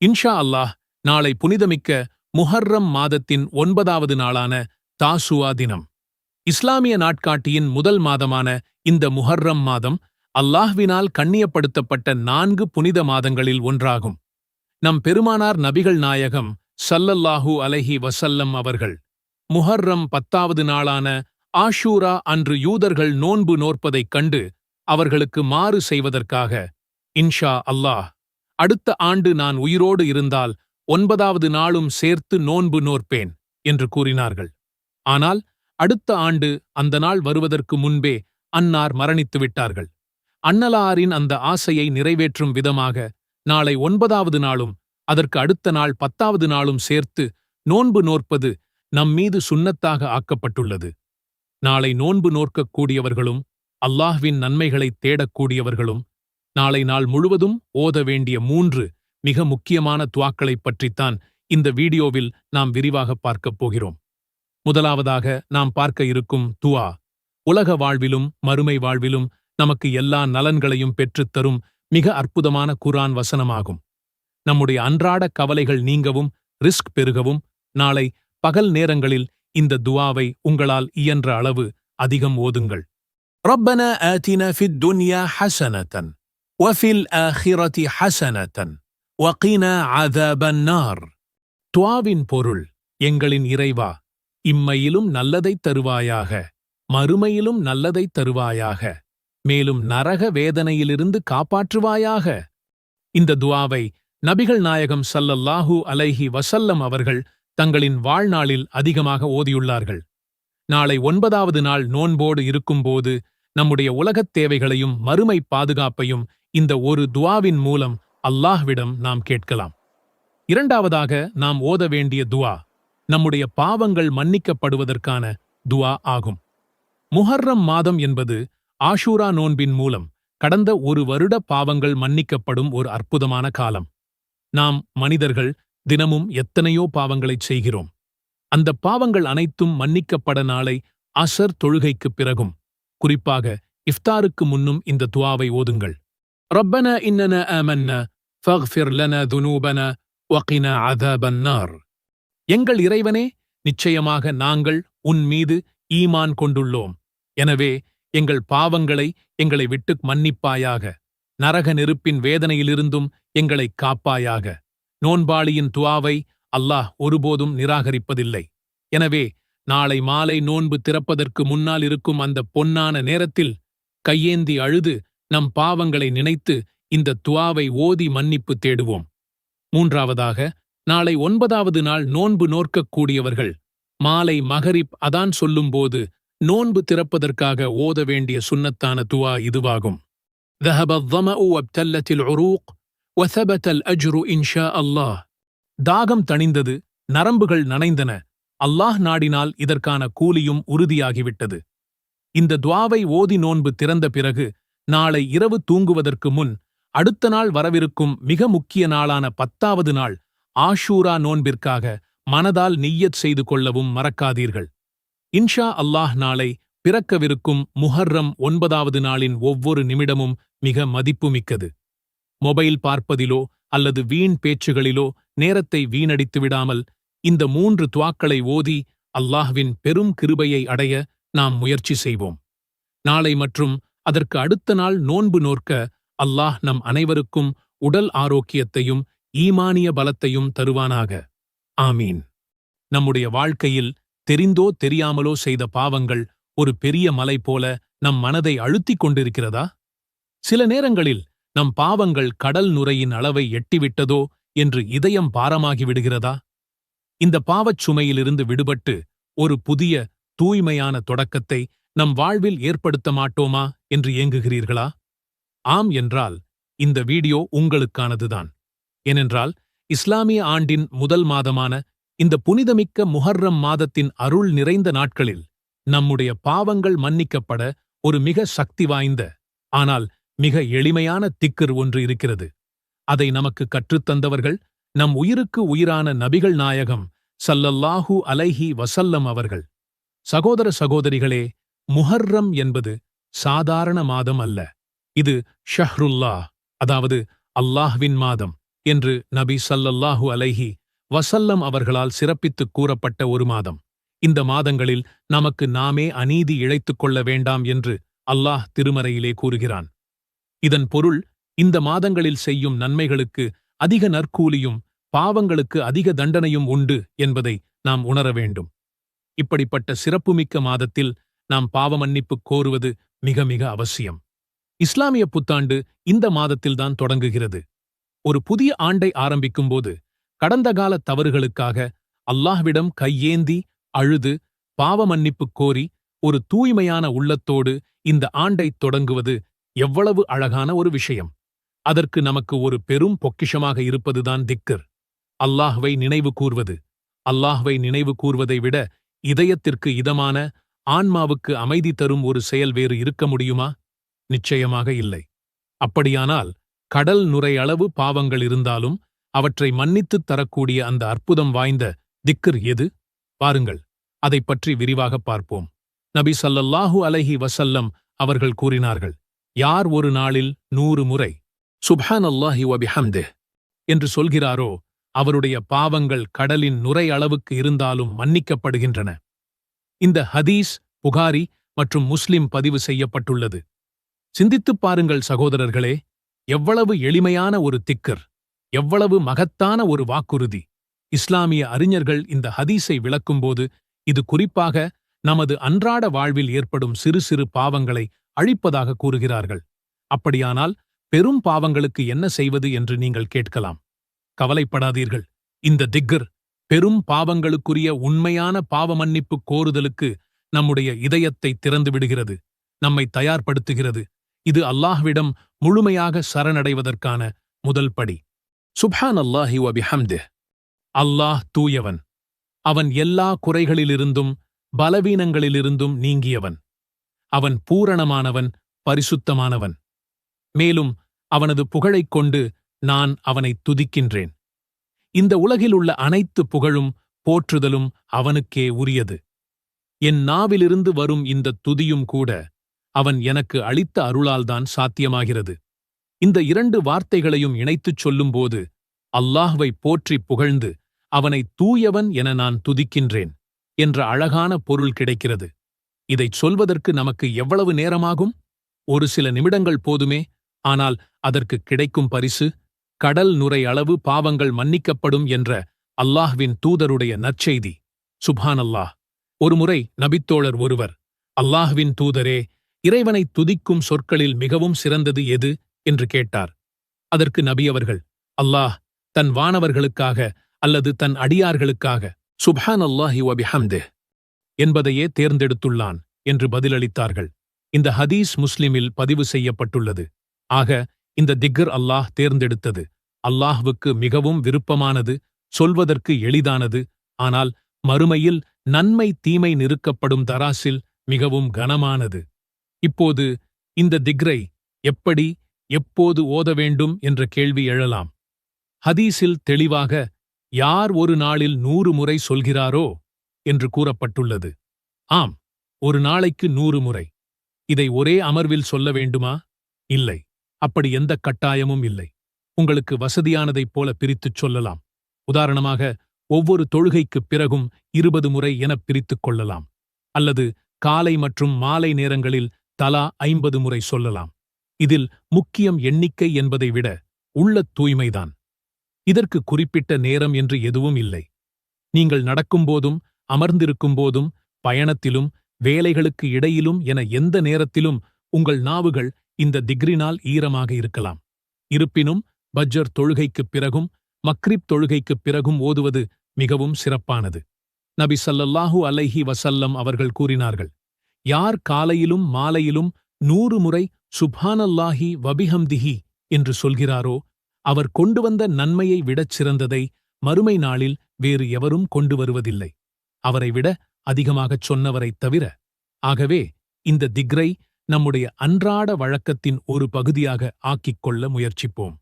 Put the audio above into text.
இன்ஷா அல்லாஹ் நாளை புனிதமிக்க முஹர்ரம் மாதத்தின் 9வது நாளான தாசுவா தினம். இஸ்லாமிய நாட்காட்டியின் முதல் மாதமான இந்த முஹர்ரம் மாதம் அல்லாஹ்வினால் கண்ணியப்படுத்தப்பட்ட 4 புனித மாதங்களில் ஒன்றாகும். நம் பெருமானார் நபிகள் நாயகம் ஸல்லல்லாஹு அலைஹி வஸல்லம் அவர்கள் முஹர்ரம் 10வது நாளான ஆஷூரா அன்று யூதர்கள் நோன்பு நோற்பதைக் கண்டு அவர்களுக்கு மாறு செய்வதற்காக, இன்ஷா அல்லாஹ் அடுத்த ஆண்டு நான் உயிரோடு இருந்தால் 9வது நாளும் சேர்த்து நோன்பு நோற்பேன் என்று கூறினார்கள். ஆனால் அடுத்த ஆண்டு அந்த நாள் வருவதற்கு முன்பே அன்னார் மரணித்து விட்டார்கள். அன்னலாரின் அந்த ஆசையை நிறைவேற்றும் விதமாக நாளை 9வது நாளும் அதற்கு அடுத்த நாள் 10வது நாளும் சேர்த்து நோன்பு நோற்பது நம்மீது சுன்னத்தாக ஆக்கப்பட்டுள்ளது. நாளை நோன்பு நோற்கக்கூடியவர்களும் அல்லாஹ்வின் நன்மைகளைத் தேடக்கூடியவர்களும் நாளை நாள் முழுவதும் ஓத வேண்டிய 3 மிக முக்கியமான துஆக்களைப் பற்றித்தான் இந்த வீடியோவில் நாம் விரிவாக பார்க்கப் போகிறோம். முதலாவதாக நாம் பார்க்க இருக்கும் துஆ, உலக வாழ்விலும் மறுமை வாழ்விலும் நமக்கு எல்லா நலன்களையும் பெற்றுத்தரும் மிக அற்புதமான குர்ஆன் வசனமாகும். நம்முடைய அன்றாட கவலைகள் நீங்கவும் ரிஸ்க் பெருகவும் நாளை பகல் நேரங்களில் இந்த துஆவை உங்களால் இயன்ற அளவு அதிகம் ஓதுங்கள். ரப்பனா ஆதினா ஃபித் துன்யா ஹஸனத்தன் வஃபில் ஆখিরাতি ஹஸனத்தன் வகினா அஸாபன் நார். துஆவின் பொருள், எங்களின் இறைவா, இம்மையிலும் நல்லதைத் தருவாயாக, மறுமையிலும் நல்லதைத் தருவாயாக, மேலும் நரக வேதனையிலிருந்து காப்பாற்றுவாயாக. இந்த துஆவை நபிகள் நாயகம் ஸல்லல்லாஹு அலைஹி வஸல்லம் அவர்கள் தங்களின் வாழ்நாளில் அதிகமாக ஓதியுள்ளார்கள். நாளை 9வது நாள் நோன்போடு இருக்கும்போது நம்முடைய உலகத் தேவைகளையும் மறுமை பாதுகாப்பையும் இந்த ஒரு துஆவின் மூலம் அல்லாஹ்விடம் நாம் கேட்கலாம். இரண்டாவதாக நாம் ஓத வேண்டிய துஆ நம்முடைய பாவங்கள் மன்னிக்கப்படுவதற்கான துஆ ஆகும். முஹர்ரம் மாதம் என்பது ஆஷூரா நோன்பின் மூலம் கடந்த ஒரு வருட பாவங்கள் மன்னிக்கப்படும் ஒரு அற்புதமான காலம். நாம் மனிதர்கள் தினமும் எத்தனையோ பாவங்களைச் செய்கிறோம். அந்த பாவங்கள் அனைத்தும் மன்னிக்கப்பட நாளை அஸர் தொழுகைக்குப் பிறகும், குறிப்பாக இஃப்தாருக்கு முன்னும் இந்த துஆவை ஓதுங்கள். ரப்பனா இன்னனா ஆமன்னா ஃபக்ஃபிர் லனா துனூபனா வகினா அஸாபன் நார். எங்கள் இறைவனே, நிச்சயமாக நாங்கள் உன் மீது ஈமான் கொண்டுள்ளோம். எனவே எங்கள் பாவங்களை எங்களை விட்டு மன்னிப்பாயாக, நரக நெருப்பின் வேதனையிலிருந்தும் எங்களை காப்பாயாக. நோன்பாளியின் துஆவை அல்லாஹ் ஒருபோதும் நிராகரிப்பதில்லை. எனவே நாளை மாலை நோன்பு திறப்பதற்கு முன்னால் இருக்கும் அந்த பொன்னான நேரத்தில் கையேந்தி அழுது நம் பாவங்களை நினைத்து இந்த துஆவை ஓதி மன்னிப்பு தேடுவோம். மூன்றாவதாக, நாளை 9வது நாள் நோன்பு நோற்கக்கூடியவர்கள் மாலை மகரிப் அதான் சொல்லும்போது நோன்பு திறப்பதற்காக ஓத வேண்டிய சுன்னத்தான துஆ இதுவாகும். ذهب الظمأ وابتلت العروق وثبت الأجر إن شاء الله. தாகம் தணிந்தது, நரம்புகள் நனைந்தன, அல்லாஹ் நாடினால் இதற்கான கூலியும் உறுதியாகிவிட்டது. இந்த துஆவை ஓதி நோன்பு திறந்த பிறகு நாளை இரவு தூங்குவதற்கு முன் அடுத்த நாள் வரவிருக்கும் மிக முக்கிய நாளான 10வது நாள் ஆஷூரா நோன்பிற்காக மனதால் நிய்யத் செய்து கொள்ளவும் மறக்காதீர்கள். இன்ஷா அல்லாஹ் நாளை பிறக்கவிருக்கும் முஹர்ரம் 9வது நாளின் ஒவ்வொரு நிமிடமும் மிக மதிப்புமிக்கது. மொபைல் பார்ப்பதிலோ அல்லது வீண் பேச்சுகளிலோ நேரத்தை வீணடித்து விடாமல் இந்த 3 துஆக்களை ஓதி அல்லாஹ்வின் பெரும் கிருபையை அடைய நாம் முயற்சி செய்வோம். நாளை மற்றும் அதற்கு அடுத்த நாள் நோன்பு நோற்க அல்லாஹ் நம் அனைவருக்கும் உடல் ஆரோக்கியத்தையும் ஈமானிய பலத்தையும் தருவானாக. ஆமீன். நம்முடைய வாழ்க்கையில் தெரிந்தோ தெரியாமலோ செய்த பாவங்கள் ஒரு பெரிய மலை போல நம் மனதை அழுத்திக் கொண்டிருக்கிறதா? சில நேரங்களில் நம் பாவங்கள் கடல் நுரையின் அளவை எட்டிவிட்டதோ என்று இதயம் பாரமாகி விடுகிறதா? இந்த பாவச் சுமையிலிருந்து விடுபட்டு ஒரு புதிய தூய்மையான தொடக்கத்தை நம் வாழ்வில் ஏற்படுத்த மாட்டோமா என்று ஏங்குகிறீர்களா? ஆம் என்றால் இந்த வீடியோ உங்களுக்கானதுதான். ஏனென்றால் இஸ்லாமிய ஆண்டின் முதல் மாதமான இந்த புனிதமிக்க முஹர்ரம் மாதத்தின் அருள் நிறைந்த நாட்களில் நம்முடைய பாவங்கள் மன்னிக்கப்பட ஒரு மிக சக்தி வாய்ந்த ஆனால் மிக எளிமையான திக்ர் ஒன்று இருக்கிறது. அதை நமக்கு கற்றுத்தந்தவர்கள் நம் உயிருக்கு உயிரான நபிகள் நாயகம் ஸல்லல்லாஹு அலைஹி வஸல்லம் அவர்கள். சகோதர சகோதரிகளே, முஹர்ரம் என்பது சாதாரண மாதம் அல்ல. இது ஷஹ்ருல்லாஹ், அதாவது அல்லாஹ்வின் மாதம். என்று நபி ஸல்லல்லாஹு அலைஹி வஸல்லம் அவர்களால் சிறப்பித்துக் கூறப்பட்ட ஒரு மாதம். இந்த மாதங்களில் நமக்கு நாமே அநீதி இழைத்துக் கொள்ள வேண்டாம் என்று அல்லாஹ் திருமறையிலே கூறுகிறான். இதன் பொருள், இந்த மாதங்களில் செய்யும் நன்மைகளுக்கு அதிக நற்கூலியும் பாவங்களுக்கு அதிக தண்டனையும் உண்டு என்பதை நாம் உணர வேண்டும். இப்படிப்பட்ட சிறப்புமிக்க மாதத்தில் நாம் பாவமன்னிப்பு கோருவது மிக மிக அவசியம். இஸ்லாமிய புத்தாண்டு இந்த மாதத்தில்தான் தொடங்குகிறது. ஒரு புதிய ஆண்டை ஆரம்பிக்கும்போது கடந்த கால தவறுகளுக்காக அல்லாஹ்விடம் கையேந்தி அழுது பாவமன்னிப்பு கோரி ஒரு தூய்மையான உள்ளத்தோடு இந்த ஆண்டை தொடங்குவது எவ்வளவு அழகான ஒரு விஷயம். அதற்கு நமக்கு ஒரு பெரும் பொக்கிஷமாக இருப்பதுதான் திக்ர், அல்லாஹ்வை நினைவு கூர்வது. அல்லாஹ்வை நினைவு கூர்வதை விட இதயத்திற்கு இதமான, ஆன்மாவுக்கு அமைதி தரும் ஒரு செயல் வேறு இருக்க முடியுமா? நிச்சயமாக இல்லை. அப்படியானால் கடல் நுரையளவு பாவங்கள் இருந்தாலும் அவற்றை மன்னித்துத் தரக்கூடிய அந்த அற்புதம் வாய்ந்த திக்ர் எது? வாருங்கள், அதைப் பற்றி விரிவாகப் பார்ப்போம். நபி ஸல்லல்லாஹு அலைஹி வஸல்லம் அவர்கள் கூறினார்கள், யார் ஒரு நாளில் 100 முறை சுப்ஹானல்லாஹி வ பிஹம்திஹ் என்று சொல்கிறாரோ அவருடைய பாவங்கள் கடலின் நுரை அளவுக்கு இருந்தாலும் மன்னிக்கப்படுகின்றன. இந்த ஹதீஸ் புகாரி மற்றும் முஸ்லிம் பதிவு செய்யப்பட்டுள்ளது. சிந்தித்துப் பாருங்கள் சகோதரர்களே, எவ்வளவு எளிமையான ஒரு திக்ர், எவ்வளவு மகத்தான ஒரு வாக்குறுதி. இஸ்லாமிய அறிஞர்கள் இந்த ஹதீஸை விளக்கும்போது இது குறிப்பாக நமது அன்றாட வாழ்வில் ஏற்படும் சிறு சிறு பாவங்களை அழிப்பதாக கூறுகிறார்கள். அப்படியானால் பெரும் பாவங்களுக்கு என்ன செய்வது என்று நீங்கள் கேட்கலாம். கவலைப்படாதீர்கள். இந்த திக்ர் பெரும் பாவங்களுக்குரிய உண்மையான பாவமன்னிப்பு கோருதலுக்கு நம்முடைய இதயத்தை திறந்து விடுகிறது, நம்மை தயார்படுத்துகிறது. இது அல்லாஹ்விடம் முழுமையாக சரணடைவதற்கான முதல் படி. சுப்ஹானல்லாஹி வ பிஹம்திஹ். அல்லாஹ் தூயவன். அவன் எல்லா குறைகளிலிருந்தும் பலவீனங்களிலிருந்தும் நீங்கியவன். அவன் பூரணமானவன், பரிசுத்தமானவன். மேலும் அவனது புகழைக் கொண்டு நான் அவனைத் துதிக்கின்றேன். இந்த உலகில் உள்ள அனைத்து புகழும் போற்றுதலும் அவனுக்கே உரியது. என் நாவிலிருந்து வரும் இந்த துதியும் கூட அவன் எனக்கு அளித்த அருளால்தான் சாத்தியமாகிறது. இந்த 2 வார்த்தைகளையும் இணைத்துச் சொல்லும்போது அல்லாஹ்வை போற்றிப் புகழ்ந்து அவனை தூயவன் என நான் துதிக்கின்றேன் என்ற அழகான பொருள் கிடைக்கிறது. இதைச் சொல்வதற்கு நமக்கு எவ்வளவு நேரமாகும்? ஒரு சில நிமிடங்கள் போதுமே. ஆனால் அதற்கு கிடைக்கும் பரிசு, கடல் நுரை அளவு பாவங்கள் மன்னிக்கப்படும் என்ற அல்லாஹ்வின் தூதருடைய நற்செய்தி. சுப்ஹானல்லாஹ். ஒருமுறை நபித்தோழர் ஒருவர், அல்லாஹ்வின் தூதரே, இறைவனை துதிக்கும் சொற்களில் மிகவும் சிறந்தது எது என்று கேட்டார். அதற்கு நபி அவர்கள், அல்லாஹ் தன் வானவர்களுக்காக அல்லது தன் அடியார்களுக்காக சுப்ஹானல்லாஹி வ பிஹம்திஹ் என்பதையே தேர்ந்தெடுத்துள்ளான் என்று பதிலளித்தார்கள். இந்த ஹதீஸ் முஸ்லிமில் பதிவு செய்யப்பட்டுள்ளது. ஆக இந்த திக்ர் அல்லாஹ் தேர்ந்தெடுத்தது. அல்லாஹ்வுக்கு மிகவும் விருப்பமானது, சொல்வதற்கு எளிதானது, ஆனால் மறுமையில் நன்மை தீமை நிறுக்கப்படும் தராசில் மிகவும் கனமானது. இப்போது இந்த திக்ரை எப்படி, எப்போது ஓத வேண்டும் என்ற கேள்வி எழலாம். ஹதீஸில் தெளிவாக யார் ஒரு நாளில் 100 முறை சொல்கிறாரோ என்று கூறப்பட்டுள்ளது. ஆம், ஒரு நாளைக்கு 100 முறை. இதை ஒரே அமர்வில் சொல்ல வேண்டுமா? இல்லை, அப்படி எந்த கட்டாயமும் இல்லை. உங்களுக்கு வசதியானதைப் போல பிரித்துச் சொல்லலாம். உதாரணமாக, ஒவ்வொரு தொழுகைக்குப் பிறகும் 20 முறை எனப் பிரித்துக் கொள்ளலாம். அல்லது காலை மற்றும் மாலை நேரங்களில் தலா 50 முறை சொல்லலாம். இதில் முக்கியம் எண்ணிக்கை என்பதை விட உள்ளத் தூய்மைதான். இதற்கு குறிப்பிட்ட நேரம் என்று எதுவும் இல்லை. நீங்கள் நடக்கும்போதும் அமர்ந்திருக்கும்போதும் பயணத்திலும் வேலைகளுக்கு இடையிலும் என எந்த நேரத்திலும் உங்கள் நாவுகள் இந்த திக்ரினால் ஈரமாக இருக்கலாம். இருப்பினும் பஜ்ர் தொழுகைக்குப் பிறகும் மக்ரிப் தொழுகைக்குப் பிறகும் ஓதுவது மிகவும் சிறப்பானது. நபி ஸல்லல்லாஹு அலைஹி வஸல்லம் அவர்கள் கூறினார்கள், யார் காலையிலும் மாலையிலும் 100 முறை சுப்ஹானல்லாஹி வபிஹம்திஹி என்று சொல்கிறாரோ அவர் கொண்டு வந்த நன்மையை விடச் சிறந்ததை மறுமை நாளில் வேறு எவரும் கொண்டு வருவதில்லை, அவரை விட அதிகமாகச் சொன்னவரைத் தவிர. ஆகவே இந்த திக்ரை நம்முடைய அன்றாட வழக்கத்தின் ஒரு பகுதியாக ஆக்கிக் கொள்ள முயற்சிப்போம்.